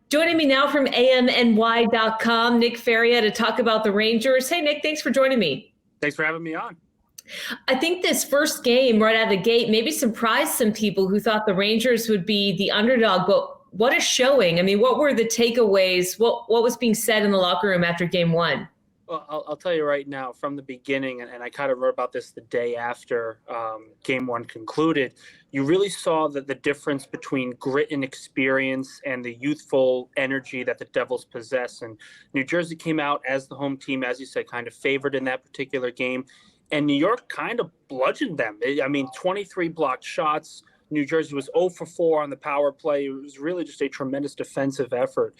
Joining me now from amny.com, Nick Faria, to talk about the Rangers. Hey, Nick, thanks for joining me. Thanks for having me on. I think this first game right out of the gate maybe surprised some people who thought the Rangers would be the underdog, but what a showing. I mean, what were the takeaways? What was being said in the locker room after game one? Well, I'll tell you right now from the beginning, and I kind of wrote about this the day after game one concluded, you really saw that the difference between grit and experience and the youthful energy that the Devils possess. And New Jersey came out as the home team, as you said, kind of favored in that particular game. And New York kind of bludgeoned them. I mean, 23 blocked shots. New Jersey was 0 for 4 on the power play. It was really just a tremendous defensive effort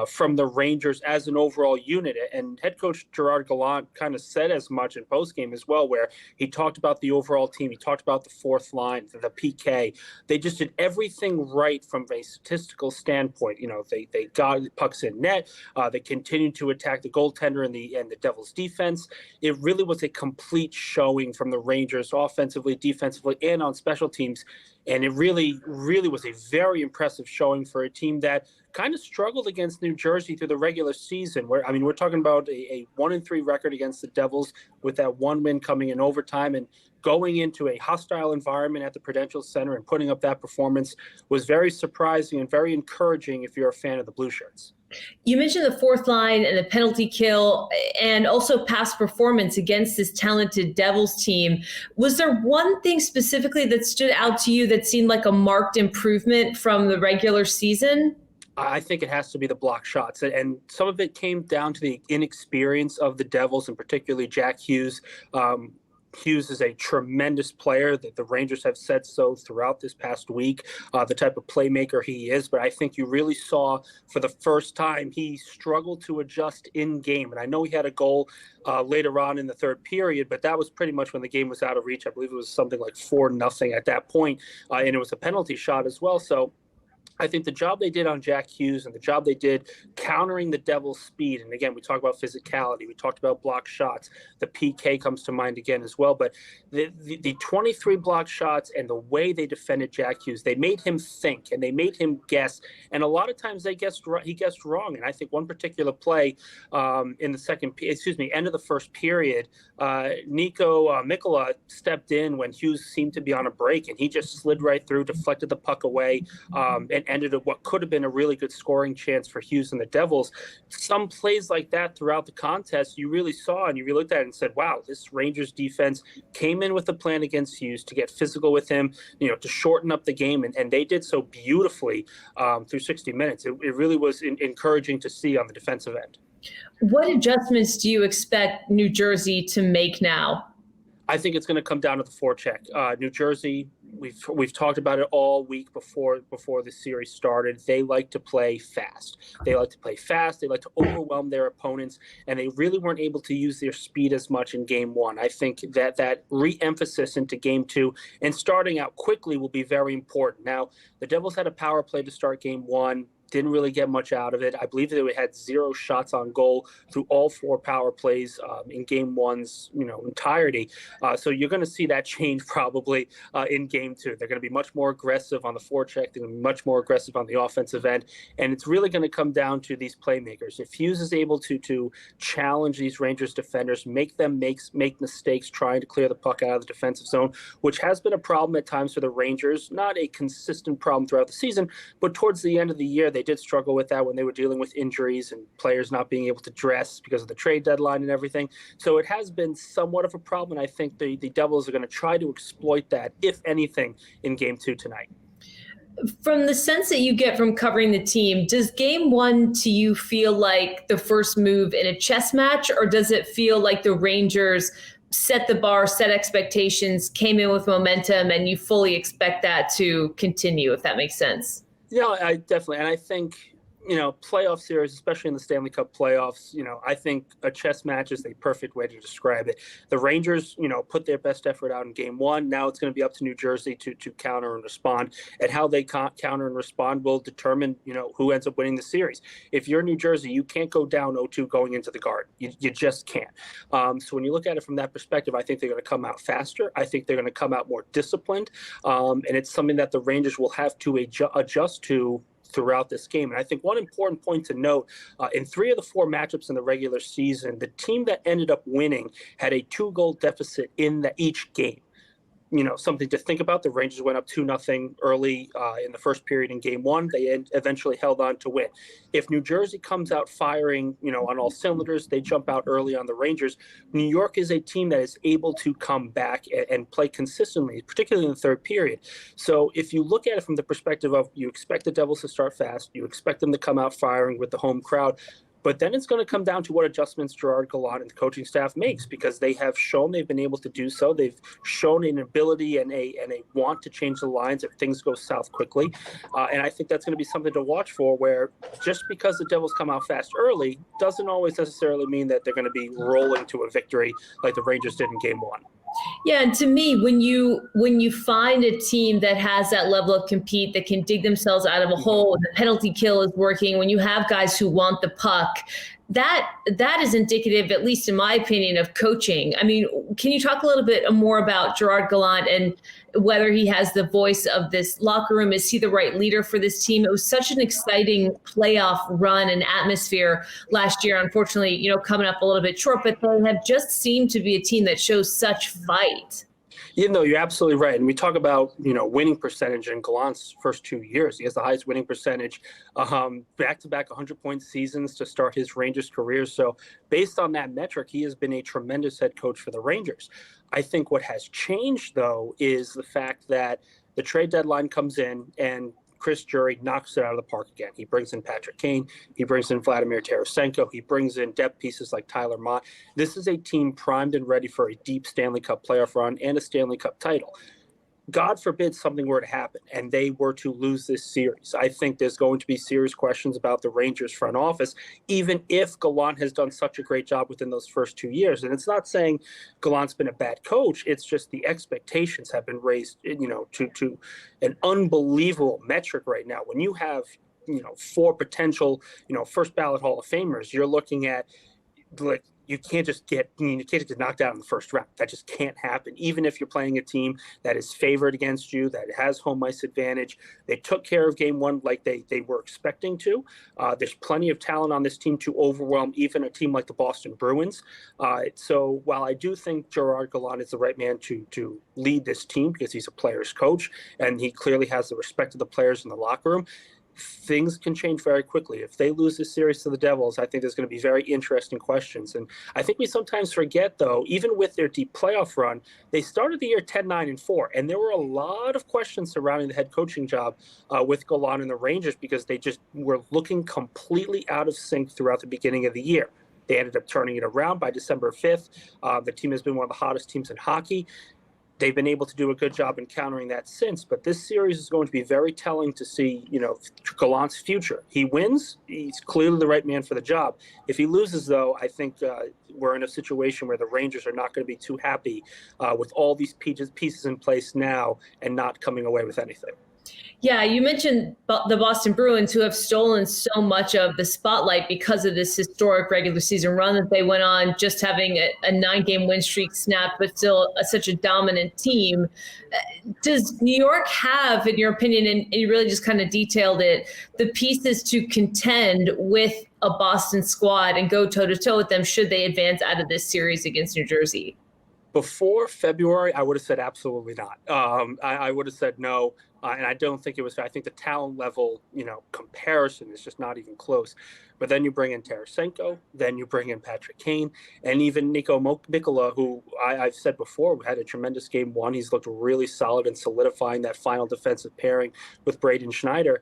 from the Rangers as an overall unit. And head coach Gerard Gallant kind of said as much in postgame as well, where he talked about the overall team. He talked about the fourth line, the PK. They just did everything right from a statistical standpoint. You know, they got pucks in net. They continued to attack the goaltender and the Devils defense. It really was a complete showing from the Rangers offensively, defensively, and on special teams. And it really, really was a very impressive showing for a team that kind of struggled against New Jersey through the regular season. Where, I mean, we're talking about a 1-3 record against the Devils with that one win coming in overtime, and going into a hostile environment at the Prudential Center and putting up that performance was very surprising and very encouraging if you're a fan of the Blue Shirts. You mentioned the fourth line and the penalty kill and also past performance against this talented Devils team. Was there one thing specifically that stood out to you that seemed like a marked improvement from the regular season? I think it has to be the block shots. And some of it came down to the inexperience of the Devils, and particularly Jack Hughes. Hughes is a tremendous player that the Rangers have said so throughout this past week, the type of playmaker he is. But I think you really saw for the first time he struggled to adjust in game. And I know he had a goal later on in the third period, but that was pretty much when the game was out of reach. I believe it was something like 4-0 at that point, and it was a penalty shot as well. So I think the job they did on Jack Hughes and the job they did countering the Devils' speed, and again, we talk about physicality, we talked about block shots, the PK comes to mind again as well, but the 23 block shots and the way they defended Jack Hughes, they made him think and they made him guess, and a lot of times he guessed wrong. And I think one particular play in the end of the first period, Nico Mikkola stepped in when Hughes seemed to be on a break, and he just slid right through, deflected the puck away, and ended up what could have been a really good scoring chance for Hughes and the Devils. Some plays like that throughout the contest you really saw, and you really looked at it and said, wow, this Rangers defense came in with a plan against Hughes to get physical with him, to shorten up the game, and they did so beautifully through 60 minutes. It really was encouraging to see on the defensive end. What adjustments do you expect New Jersey to make now? I think it's going to come down to the forecheck. New Jersey, we've talked about it all week before the series started. They like to play fast. They like to overwhelm their opponents, and they really weren't able to use their speed as much in game one. I think that re-emphasis into game two and starting out quickly will be very important. Now, the Devils had a power play to start game one. Didn't really get much out of it. I believe that we had 0 shots on goal through all 4 power plays in game one's entirety. So you're going to see that change probably in game two. They're going to be much more aggressive on the forecheck. They're going to be much more aggressive on the offensive end. And it's really going to come down to these playmakers. If Hughes is able to challenge these Rangers defenders, make them make mistakes trying to clear the puck out of the defensive zone, which has been a problem at times for the Rangers. Not a consistent problem throughout the season, but towards the end of the year, they did struggle with that when they were dealing with injuries and players not being able to dress because of the trade deadline and everything. So it has been somewhat of a problem, and I think the Devils are going to try to exploit that, if anything, in game two tonight. From the sense that you get from covering the team, does game one to you feel like the first move in a chess match, or does it feel like the Rangers set the bar, set expectations, came in with momentum, and you fully expect that to continue, if that makes sense? Yeah, I definitely. And I think, playoff series, especially in the Stanley Cup playoffs, I think a chess match is the perfect way to describe it. The Rangers, put their best effort out in game one. Now it's going to be up to New Jersey to counter and respond. And how they counter and respond will determine, who ends up winning the series. If you're New Jersey, you can't go down 0-2 going into the Garden. You just can't. So when you look at it from that perspective, I think they're going to come out faster. I think they're going to come out more disciplined. And it's something that the Rangers will have to adjust to throughout this game. And I think one important point to note, in 3 of the 4 matchups in the regular season, the team that ended up winning had a 2-goal deficit in each game. Something to think about. The Rangers went up 2-0 early in the first period in game 1. They eventually held on to win. If New Jersey comes out firing, on all cylinders, they jump out early on the Rangers. New York is a team that is able to come back and play consistently, particularly in the third period. So if you look at it from the perspective of you expect the Devils to start fast, you expect them to come out firing with the home crowd, but then it's going to come down to what adjustments Gerard Gallant and the coaching staff makes, because they have shown they've been able to do so. They've shown an ability and a want to change the lines if things go south quickly. And I think that's going to be something to watch for, where just because the Devils come out fast early doesn't always necessarily mean that they're going to be rolling to a victory like the Rangers did in game 1. Yeah, and to me, when you find a team that has that level of compete, that can dig themselves out of a hole, the penalty kill is working, when you have guys who want the puck, that is indicative, at least in my opinion, of coaching. I mean, can you talk a little bit more about Gerard Gallant and whether he has the voice of this locker room? Is he the right leader for this team? It was such an exciting playoff run and atmosphere last year. Unfortunately, coming up a little bit short, but they have just seemed to be a team that shows such fight. You're absolutely right. And we talk about, winning percentage in Gallant's first 2 years. He has the highest winning percentage, back-to-back 100-point seasons to start his Rangers career. So based on that metric, he has been a tremendous head coach for the Rangers. I think what has changed, though, is the fact that the trade deadline comes in and Chris Drury knocks it out of the park again. He brings in Patrick Kane. He brings in Vladimir Tarasenko. He brings in depth pieces like Tyler Mott. This is a team primed and ready for a deep Stanley Cup playoff run and a Stanley Cup title. God forbid something were to happen and they were to lose this series. I think there's going to be serious questions about the Rangers front office, even if Gallant has done such a great job within those first 2 years. And it's not saying Gallant's been a bad coach. It's just the expectations have been raised, to an unbelievable metric right now. When you have, 4 potential, first ballot Hall of Famers, you're looking at like, you can't just get knocked out in the first round. That just can't happen. Even if you're playing a team that is favored against you, that has home ice advantage, they took care of game 1 like they were expecting to. There's plenty of talent on this team to overwhelm even a team like the Boston Bruins. So while I do think Gerard Gallant is the right man to lead this team because he's a player's coach and he clearly has the respect of the players in the locker room, things can change very quickly. If they lose this series to the Devils, I think there's going to be very interesting questions. And I think we sometimes forget, though, even with their deep playoff run, they started the year 10-9-4, and there were a lot of questions surrounding the head coaching job with Gallant and the Rangers because they just were looking completely out of sync throughout the beginning of the year. They ended up turning it around by December 5th. The team has been one of the hottest teams in hockey. They've been able to do a good job in countering that since, but this series is going to be very telling to see, Gallant's future. He wins, he's clearly the right man for the job. If he loses, though, I think we're in a situation where the Rangers are not going to be too happy with all these pieces in place now and not coming away with anything. Yeah, you mentioned the Boston Bruins, who have stolen so much of the spotlight because of this historic regular season run that they went on, just having a 9-game win streak snapped, but still such a dominant team. Does New York have, in your opinion, and you really just kind of detailed it, the pieces to contend with a Boston squad and go toe-to-toe with them should they advance out of this series against New Jersey? Before February, I would have said absolutely not. I would have said no. And I don't think it was. I think the talent level, comparison is just not even close. But then you bring in Tarasenko, then you bring in Patrick Kane, and even Nico Mikkola, who I've said before had a tremendous game 1. He's looked really solid in solidifying that final defensive pairing with Braden Schneider.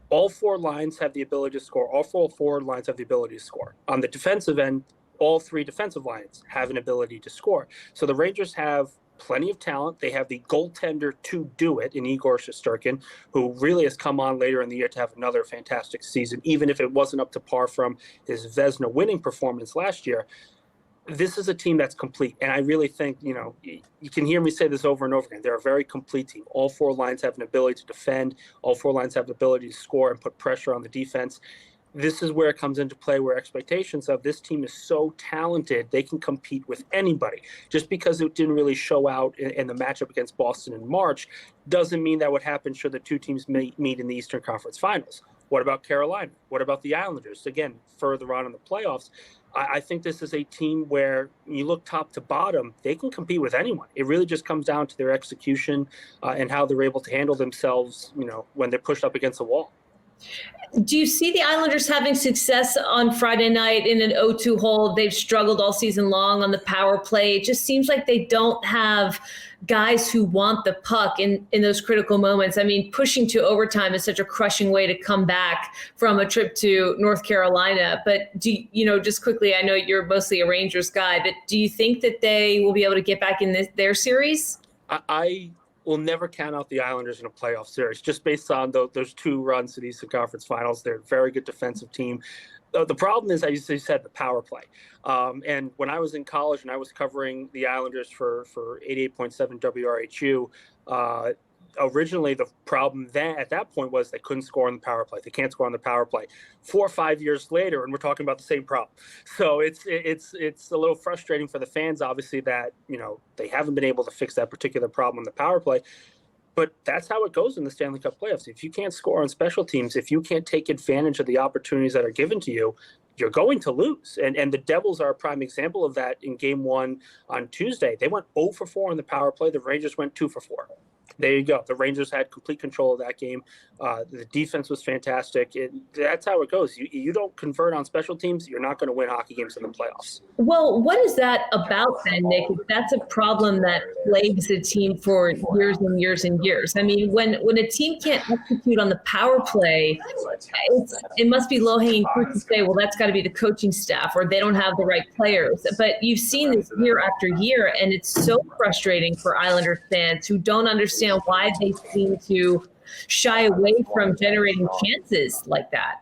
All 4 lines have the ability to score. All 4 forward lines have the ability to score. On the defensive end, all 3 defensive lines have an ability to score. So the Rangers have plenty of talent. They have the goaltender to do it in Igor Shesterkin, who really has come on later in the year to have another fantastic season, even if it wasn't up to par from his Vezina winning performance last year. This is a team that's complete. And I really think, you can hear me say this over and over again. They're a very complete team. All 4 lines have an ability to defend. All 4 lines have the ability to score and put pressure on the defense. This is where it comes into play, where expectations of this team is so talented, they can compete with anybody. Just because it didn't really show out in the matchup against Boston in March doesn't mean that would happen should the 2 teams meet in the Eastern Conference Finals. What about Carolina? What about the Islanders? Again, further on in the playoffs, I think this is a team where you look top to bottom, they can compete with anyone. It really just comes down to their execution and how they're able to handle themselves, when they're pushed up against the wall. Do you see the Islanders having success on Friday night in an 0-2 hole? They've struggled all season long on the power play. It just seems like they don't have guys who want the puck in those critical moments. I mean, pushing to overtime is such a crushing way to come back from a trip to North Carolina. But just quickly, I know you're mostly a Rangers guy, but do you think that they will be able to get back in their series? I will never count out the Islanders in a playoff series just based on those 2 runs to the Eastern Conference Finals. They're a very good defensive team. The problem is, as you said, the power play. And when I was in college and I was covering the Islanders for 88.7 WRHU, originally the problem then at that point was they couldn't score on the power play. They can't score on the power play. 4 or 5 years later, and we're talking about the same problem. So it's a little frustrating for the fans, obviously, that they haven't been able to fix that particular problem on the power play. But that's how it goes in the Stanley Cup playoffs. If you can't score on special teams, if you can't take advantage of the opportunities that are given to you, you're going to lose. And the Devils are a prime example of that in Game 1 on Tuesday. They went 0 for 4 on the power play. The Rangers went 2 for 4. There you go. The Rangers had complete control of that game. The defense was fantastic. That's how it goes. You don't convert on special teams, you're not going to win hockey games in the playoffs. Well, what is that about then, Nick? That's a problem that plagues a team for years and years and years. I mean, when a team can't execute on the power play, it must be low-hanging fruit to say, well, that's got to be the coaching staff or they don't have the right players. But you've seen this year after year, and it's so frustrating for Islanders fans who don't understand why they seem to shy away from generating chances like that.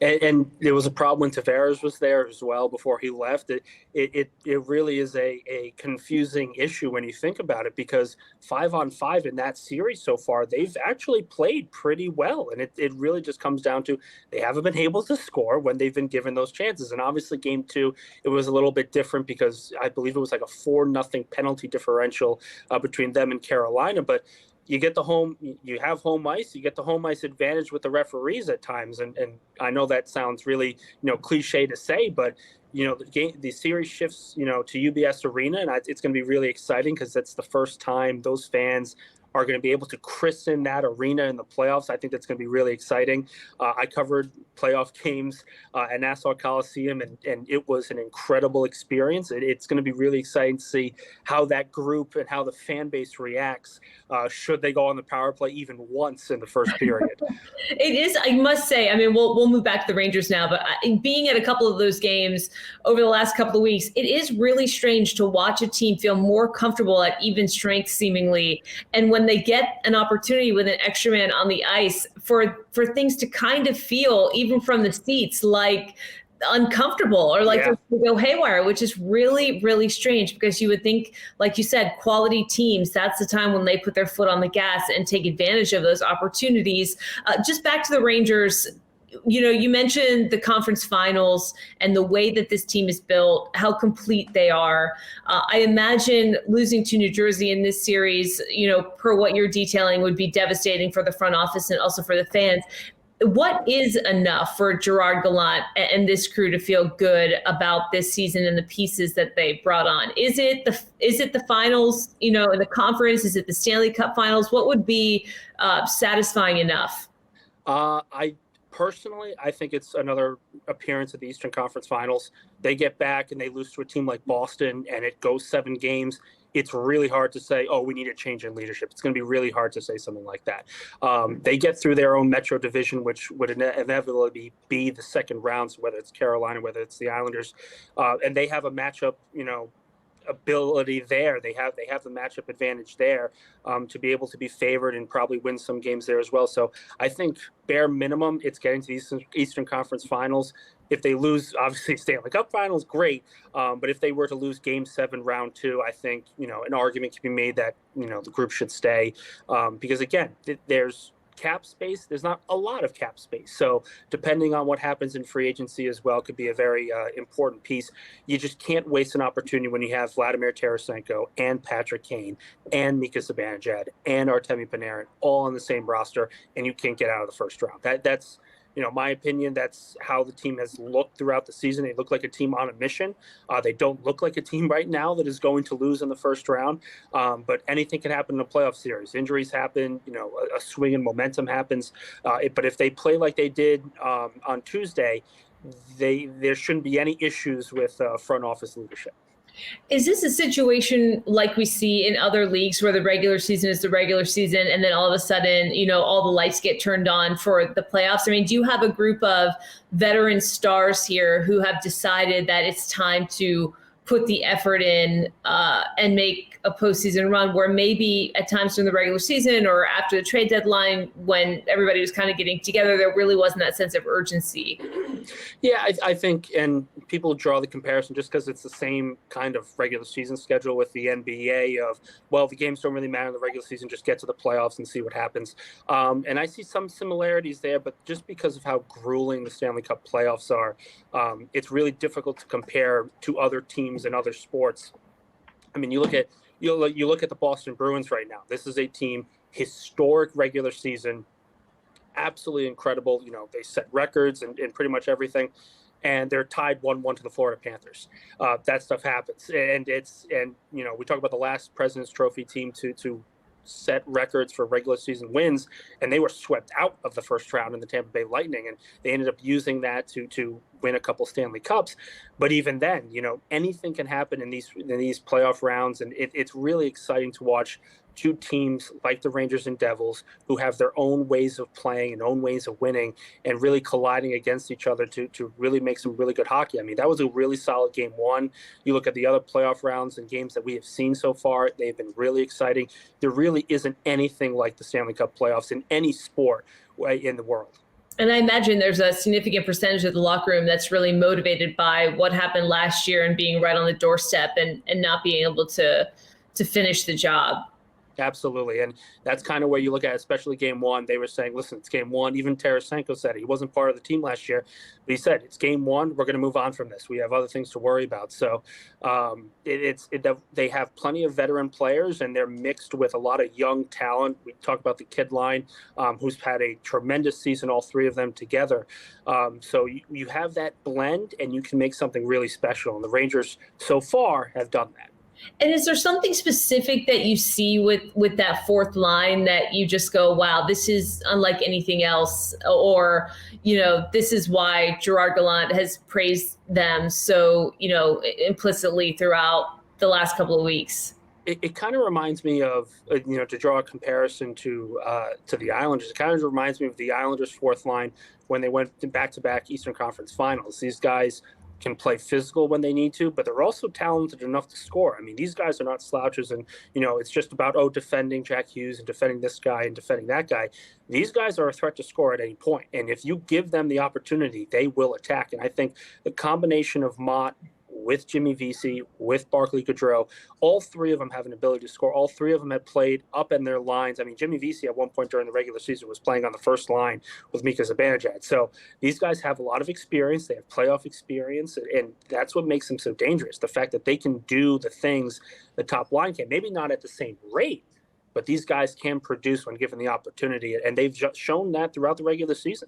And there was a problem when Tavares was there as well before he left. It really is a confusing issue when you think about it, because 5-on-5 in that series so far, they've actually played pretty well. And it really just comes down to they haven't been able to score when they've been given those chances. And obviously Game 2, it was a little bit different because I believe it was like a 4-0 penalty differential between them and Carolina. But you have home ice, you get the home ice advantage with the referees at times. And I know that sounds really, cliche to say, but, the series shifts, to UBS Arena, and it's going to be really exciting because that's the first time those fans are going to be able to christen that arena in the playoffs. I think that's going to be really exciting. I covered playoff games at Nassau Coliseum, and it was an incredible experience. It's going to be really exciting to see how that group and how the fan base reacts should they go on the power play even once in the first period. It is, I must say, I mean, we'll move back to the Rangers now, but being at a couple of those games over the last couple of weeks, it is really strange to watch a team feel more comfortable at even strength seemingly. And when they get an opportunity with an extra man on the ice for things to kind of feel, even from the seats, like uncomfortable or like to go haywire, which is really, really strange, because you would think, like you said, quality teams, that's the time when they put their foot on the gas and take advantage of those opportunities. Just back to the Rangers. You mentioned the conference finals and the way that this team is built, how complete they are. I imagine losing to New Jersey in this series, per what you're detailing, would be devastating for the front office and also for the fans. What is enough for Gerard Gallant and this crew to feel good about this season and the pieces that they brought on? Is it the finals, in the conference? Is it the Stanley Cup finals? What would be satisfying enough? Personally, I think it's another appearance at the Eastern Conference Finals. They get back and they lose to a team like Boston and it goes 7 games. It's really hard to say, oh, we need a change in leadership. It's going to be really hard to say something like that. They get through their own Metro division, which would inevitably be the second round, so whether it's Carolina, whether it's the Islanders, and they have a matchup, ability there. They have the matchup advantage there to be able to be favored and probably win some games there as well. So I think bare minimum, it's getting to the Eastern Conference Finals. If they lose, obviously Stanley Cup Finals, great. But if they were to lose Game 7, Round 2, I think an argument can be made that the group should stay because again, there's cap space. There's not a lot of cap space. So depending on what happens in free agency as well could be a very important piece. You just can't waste an opportunity when you have Vladimir Tarasenko and Patrick Kane and Mika Zibanejad and Artemi Panarin all on the same roster and you can't get out of the first round. my opinion, that's how the team has looked throughout the season. They look like a team on a mission. They don't look like a team right now that is going to lose in the first round. But anything can happen in a playoff series. Injuries happen, a swing in momentum happens. But if they play like they did on Tuesday, there shouldn't be any issues with front office leadership. Is this a situation like we see in other leagues where the regular season is the regular season and then all of a sudden, all the lights get turned on for the playoffs? I mean, do you have a group of veteran stars here who have decided that it's time to put the effort in and make a postseason run where maybe at times during the regular season or after the trade deadline when everybody was kind of getting together, there really wasn't that sense of urgency? Yeah, I think, and people draw the comparison just because it's the same kind of regular season schedule with the NBA of, well, the games don't really matter in the regular season, just get to the playoffs and see what happens. And I see some similarities there, but just because of how grueling the Stanley Cup playoffs are, it's really difficult to compare to other teams and other sports. I mean, you look at the Boston Bruins right now. This is a team, historic regular season, absolutely incredible. They set records and pretty much everything, and they're tied 1-1 to the Florida Panthers. That stuff happens, and we talk about the last President's Trophy team to set records for regular season wins, and they were swept out of the first round in the Tampa Bay Lightning, and they ended up using that to win a couple Stanley Cups. But even then, anything can happen in these playoff rounds, and it's really exciting to watch two teams like the Rangers and Devils who have their own ways of playing and own ways of winning and really colliding against each other to really make some really good hockey. I mean, that was a really solid game one. You look at the other playoff rounds and games that we have seen so far, they've been really exciting. There really isn't anything like the Stanley Cup playoffs in any sport in the world. And I imagine there's a significant percentage of the locker room that's really motivated by what happened last year and being right on the doorstep and not being able to finish the job. Absolutely. And that's kind of where you look at, especially game one. They were saying, listen, it's game one. Even Tarasenko said it. He wasn't part of the team last year, but he said, it's game one. We're going to move on from this. We have other things to worry about. So they have plenty of veteran players, and they're mixed with a lot of young talent. We talk about the kid line, who's had a tremendous season, all three of them together. So you have that blend, and you can make something really special. And the Rangers so far have done that. And is there something specific that you see with that fourth line that you just go, wow, this is unlike anything else? Or, this is why Gerard Gallant has praised them so, implicitly throughout the last couple of weeks? It kind of reminds me of, to draw a comparison to the Islanders. It kind of reminds me of the Islanders' fourth line when they went back-to-back Eastern Conference Finals. These guys can play physical when they need to, but they're also talented enough to score. I mean, these guys are not slouches, and it's just about defending Jack Hughes and defending this guy and defending that guy. These guys are a threat to score at any point, and if you give them the opportunity, they will attack. And I think the combination of Mott with Jimmy Vesey, with Barclay Goodrow, all three of them have an ability to score. All three of them had played up in their lines. I mean, Jimmy Vesey at one point during the regular season was playing on the first line with Mika Zibanejad. So these guys have a lot of experience. They have playoff experience, and that's what makes them so dangerous. The fact that they can do the things the top line can, maybe not at the same rate, but these guys can produce when given the opportunity, and they've shown that throughout the regular season.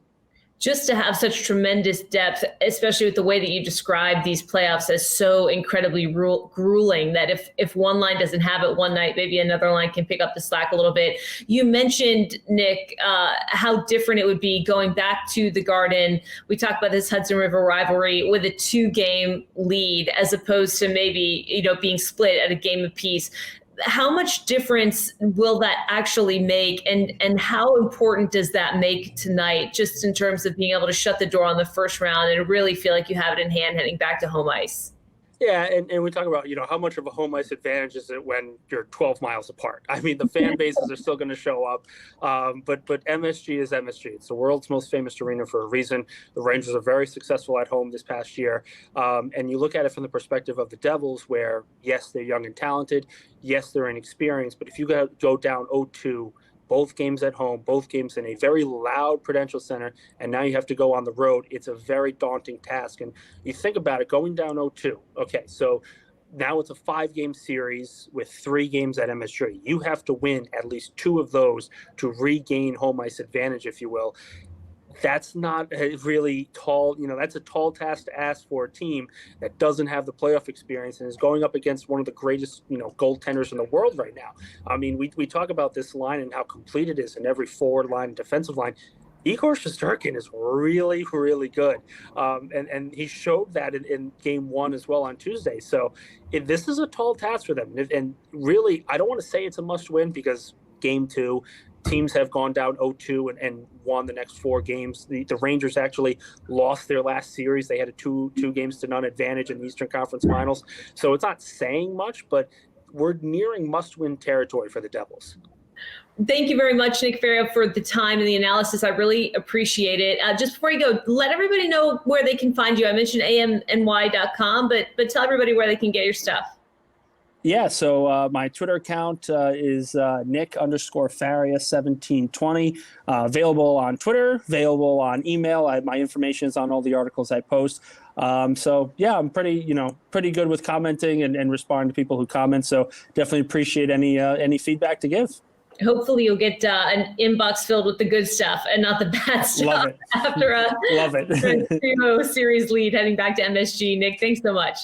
Just to have such tremendous depth, especially with the way that you describe these playoffs as so incredibly grueling, that if one line doesn't have it one night, maybe another line can pick up the slack a little bit. You mentioned, Nick, how different it would be going back to the Garden. We talked about this Hudson River rivalry with a 2-game lead as opposed to maybe, being split at a game apiece. How much difference will that actually make, and how important does that make tonight, just in terms of being able to shut the door on the first round and really feel like you have it in hand heading back to home ice? Yeah, and we talk about, how much of a home ice advantage is it when you're 12 miles apart? I mean, the fan bases are still going to show up, but MSG is MSG. It's the world's most famous arena for a reason. The Rangers are very successful at home this past year, and you look at it from the perspective of the Devils, where, yes, they're young and talented, yes, they're inexperienced, but if you go down 0-2, both games at home, both games in a very loud Prudential Center, and now you have to go on the road. It's a very daunting task. And you think about it, going down 0-2. Okay, so now it's a 5-game series with 3 games at MSG. You have to win at least 2 of those to regain home ice advantage, if you will. that's not a really tall, that's a tall task to ask for a team that doesn't have the playoff experience and is going up against one of the greatest, goaltenders in the world right now. I mean, we talk about this line and how complete it is in every forward line and defensive line. Igor Shesterkin is really, really good. And he showed that in game one as well on Tuesday. So this is a tall task for them. And really, I don't want to say it's a must win because game two, teams have gone down 0-2 and won the next 4 games. The Rangers actually lost their last series. They had a 2-0 advantage in the Eastern Conference Finals. So it's not saying much, but we're nearing must-win territory for the Devils. Thank you very much, Nick Faria, for the time and the analysis. I really appreciate it. Just before you go, let everybody know where they can find you. I mentioned amny.com, but tell everybody where they can get your stuff. Yeah, so my Twitter account is Nick_Faria1720. Available on Twitter, available on email. My information is on all the articles I post. So yeah, I'm pretty good with commenting and responding to people who comment. So definitely appreciate any feedback to give. Hopefully you'll get an inbox filled with the good stuff and not the bad stuff. Love it. After a Love it. 2-0 series lead heading back to MSG. Nick, thanks so much.